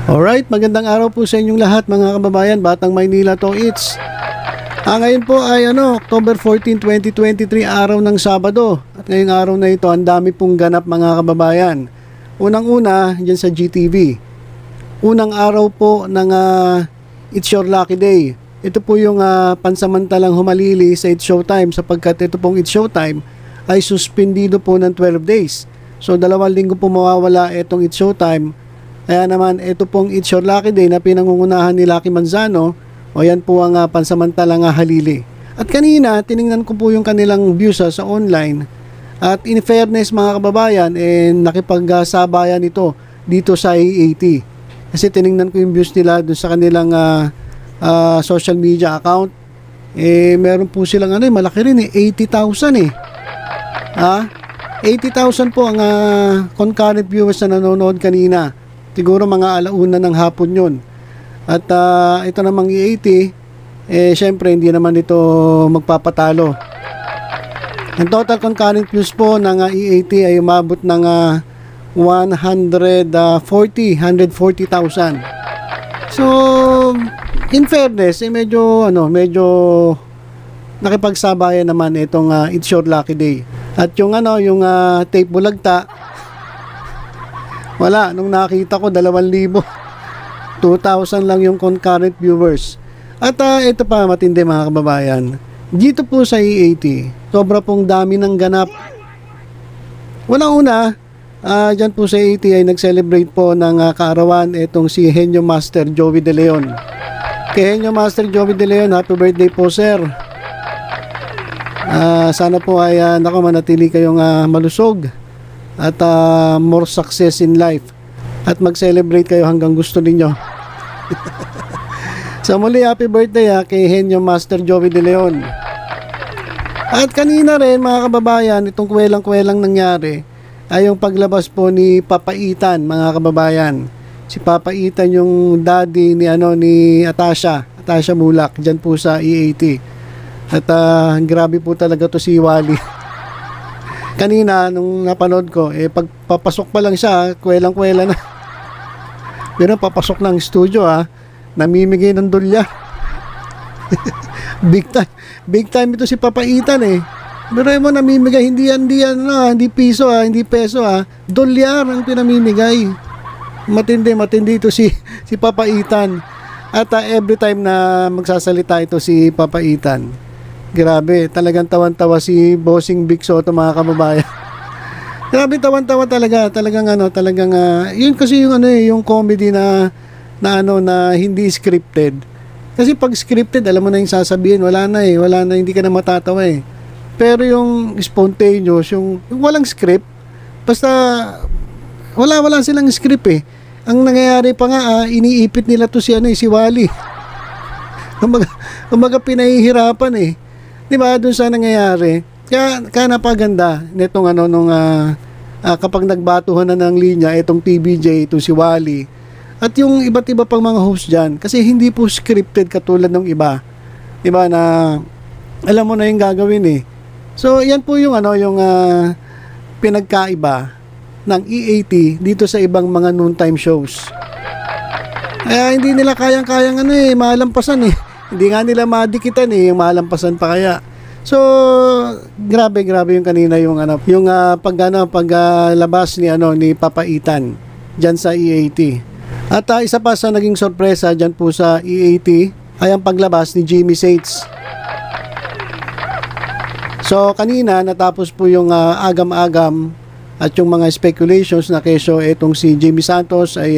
Alright, magandang araw po sa inyong lahat mga kababayan, Batang Maynila to it's. Ngayon po ay October 14, 2023, araw ng Sabado. At ngayong araw na ito, ang dami pong ganap mga kababayan. Unang-una, dyan sa GTV. Unang araw po ng It's Your Lucky Day. Ito po yung pansamantalang humalili sa It's Showtime sapagkat ito pong It's Showtime ay suspendido po ng 12 days. So 2 linggo po mawawala itong It's Showtime. Kaya naman ito pong It's Your Lucky Day na pinangungunahan ni Lucky Manzano, o yan po ang pansamantalang halili. At kanina tiningnan ko po yung kanilang views sa online, at in fairness mga kababayan, nakipagsabayan ito dito sa EAT. Kasi tiningnan ko yung views nila doon sa kanilang social media account. Meron po silang malaki rin 80,000 80,000 po ang concurrent viewers na nanonood kanina. Siguro mga alauna ng hapon yun. At ito namang EAT, syempre hindi naman ito magpapatalo. Ang total concurrent views po ng EAT ay umabot ng 140,000. So, in fairness, medyo nakipagsabayan naman itong It's Your Lucky Day. At yung tape bulagta, wala, nung nakita ko 2,000 2,000 lang yung concurrent viewers. At ito pa matindi mga kababayan, dito po sa EAT sobra pong dami ng ganap. Una, dyan po sa EAT ay nag-celebrate po ng kaarawan itong si Henyo Master Joey De Leon. Kay Henyo Master Joey De Leon, happy birthday po sir. Sana po ay manatili kayong malusog at more success in life, at mag-celebrate kayo hanggang gusto ninyo. So muli, happy birthday kay Henyo Master Joey De Leon. At kanina rin mga kababayan, itong kwelang-kwelang nangyari ay yung paglabas po ni Papa Ethan mga kababayan. Si Papa Ethan yung daddy ni Atasha Mulak dyan po sa EAT. At grabe po talaga to si Wally. Kanina nung napanood ko, pagpapasok pa lang siya, kwelang-kwela na. Pero papasok ng studio namimigay ng dolya. Big time ito si Papa Ethan Pero mo namimigay, hindi piso hindi peso dolyar ang pinamimigay. Matindi ito si Papa Ethan. At every time na magsasalita ito si Papa Ethan, grabe, talagang tawan-tawa si Bossing Big Soto mga kababayan. Grabe, tawan-tawa talaga. Talagang yun kasi yung comedy na hindi scripted. Kasi pag scripted, alam mo na yung sasabihin, wala na, hindi ka na matatawa Pero yung spontaneous, yung walang script, basta wala silang script Ang nangyayari pa nga, iniipit nila to si Wally. Kumaga pinahihirapan Diba, doon sa nangyayari. Kaya napaganda nitong kapag nagbatuhan na ng linya itong TBJ, itong si Wally, at yung iba't iba pang mga host dyan, kasi hindi po scripted katulad ng iba. Diba, na alam mo na yung gagawin So yan po yung pinagkaiba ng EAT dito sa ibang mga noontime shows. Kaya hindi nila kayang malampasan Hindi nga nila madikitan yung malampasan pa kaya. So, grabe yung kanina yung paglabas ni Papa Ethan diyan sa EAT. At isa pa sa naging sorpresa diyan po sa EAT ay ang paglabas ni Jimmy Saints. So, kanina natapos po yung agam-agam at yung mga speculations na kesyo itong si Jimmy Santos ay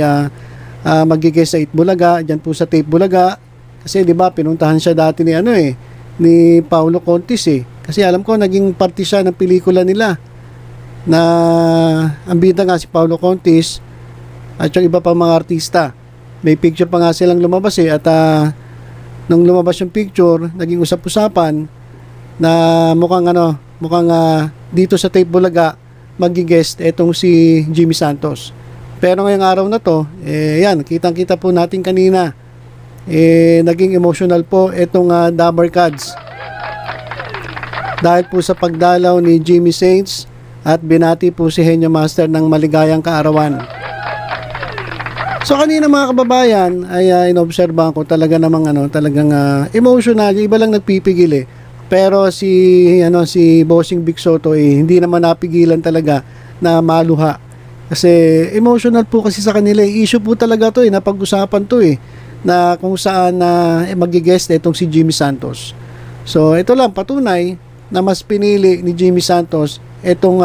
magiging sa Itbulaga, diyan po sa Tape Bulaga. Kasi 'di ba pinuntahan siya dati ni Paulo Contis Kasi alam ko naging parte siya ng pelikula nila. Na ang bida nga si Paulo Contis at yung iba pa mga artista. May picture pa nga silang lumabas at nung lumabas yung picture, naging usap-usapan na mukhang dito sa Tape Bulaga magi-guest etong si Jimmy Santos. Pero ngayong araw na to, yan, kitang-kita po natin kanina. Naging emotional po itong Dabar Cards dahil po sa pagdalaw ni Jimmy Saints at binati po si Henyo Master ng maligayang kaarawan. So kanina mga kababayan ay inobserbahan ko talaga namang talagang emotional, yung iba lang nagpipigil eh. Pero si Bossing Big Soto hindi naman napigilan talaga na maluha. Kasi emotional po kasi sa kanila, issue po talaga to napag-usapan to na kung saan magi-guest itong si Jimmy Santos. So ito lang patunay na mas pinili ni Jimmy Santos itong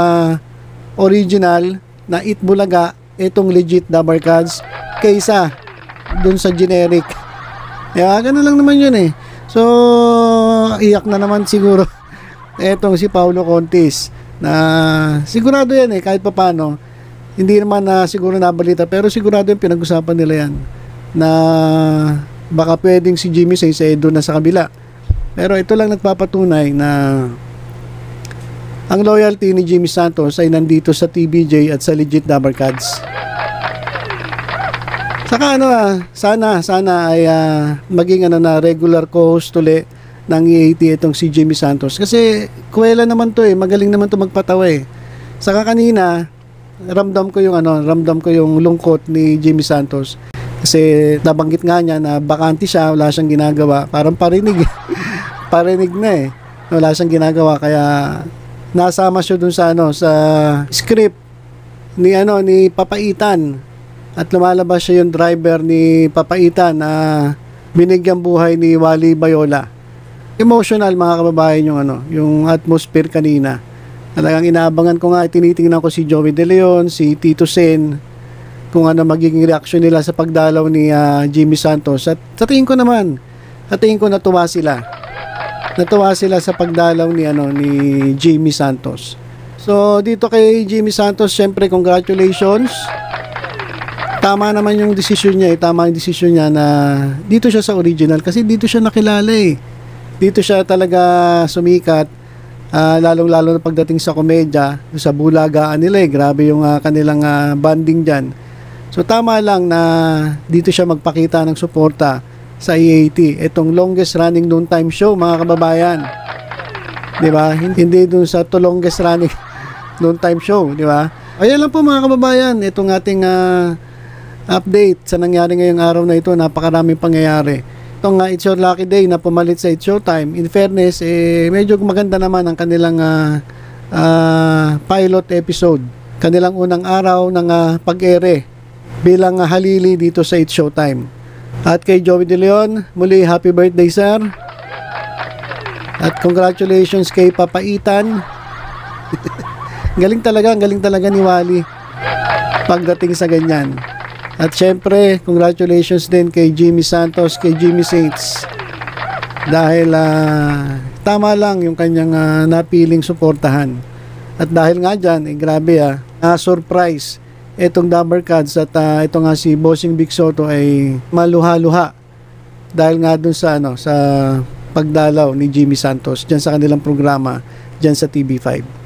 original na Itbulaga, itong legit Dabar Cards kaysa dun sa generic. Ganun lang naman yun So iyak na naman siguro etong si Paulo Contis na sigurado yan kahit papano hindi naman siguro nabalita pero sigurado yung pinag-usapan nila yan na baka pwedeng si Jimmy Saints doon na sa kabila. Pero ito lang nagpapatunay na ang loyalty ni Jimmy Santos ay nandito sa TBJ at sa legit Dabar Cards. Saka sana ay maging na regular co-host uli ng EAT itong si Jimmy Santos. Kasi kuwela naman to magaling naman to magpatawa Saka kanina ramdam ko yung lungkot ni Jimmy Santos. Kasi nabanggit nga niya na bakante siya, wala siyang ginagawa. Parang parinig na wala siyang ginagawa kaya nasama siya dun sa script ni Papaitan at lumalabas siya yung driver ni Papaitan na binigyang buhay ni Wally Bayola. Emotional mga kababayan yung atmosphere kanina. Talagang inaabangan ko nga, tinitingnan ko si Joey De Leon, si Tito Sen, kung magiging reaction nila sa pagdalaw ni Jimmy Santos. At sa tingin ko natuwa sila. Natuwa sila sa pagdalaw ni Jimmy Santos. So dito kay Jimmy Santos, syempre congratulations. Tama naman yung desisyon niya tama yung desisyon niya na dito siya sa original kasi dito siya nakilala Dito siya talaga sumikat, lalong-lalo na pagdating sa komedya, sa bulagaan nila grabe yung kanilang bonding dyan. So tama lang na dito siya magpakita ng suporta sa EAT, itong longest running noontime show mga kababayan. 'Di ba? Hindi dun sa longest running noontime show, 'di ba? Ayan lang po mga kababayan, itong ating update sa nangyari ngayong araw na ito. Napakaraming pangyayari. Itong It's Your Lucky Day na pumalit sa It's Showtime. In fairness, medyo maganda naman ang kanilang pilot episode. Kanilang unang araw ng pag-ere bilang halili dito sa It's Showtime. At kay Joey De Leon, muli happy birthday sir. At congratulations kay Papaitan. Galing talaga ni Wally pagdating sa ganyan. At syempre, congratulations din kay Jimmy Santos, kay Jimmy Saints. Dahil tama lang yung kanyang napiling suportahan. At dahil nga dyan, grabe surprise itong Dabar Cards at ito nga si Bossing Big Soto ay maluha-luha dahil nga dun sa sa pagdalaw ni Jimmy Santos dyan sa kanilang programa dyan sa TV5.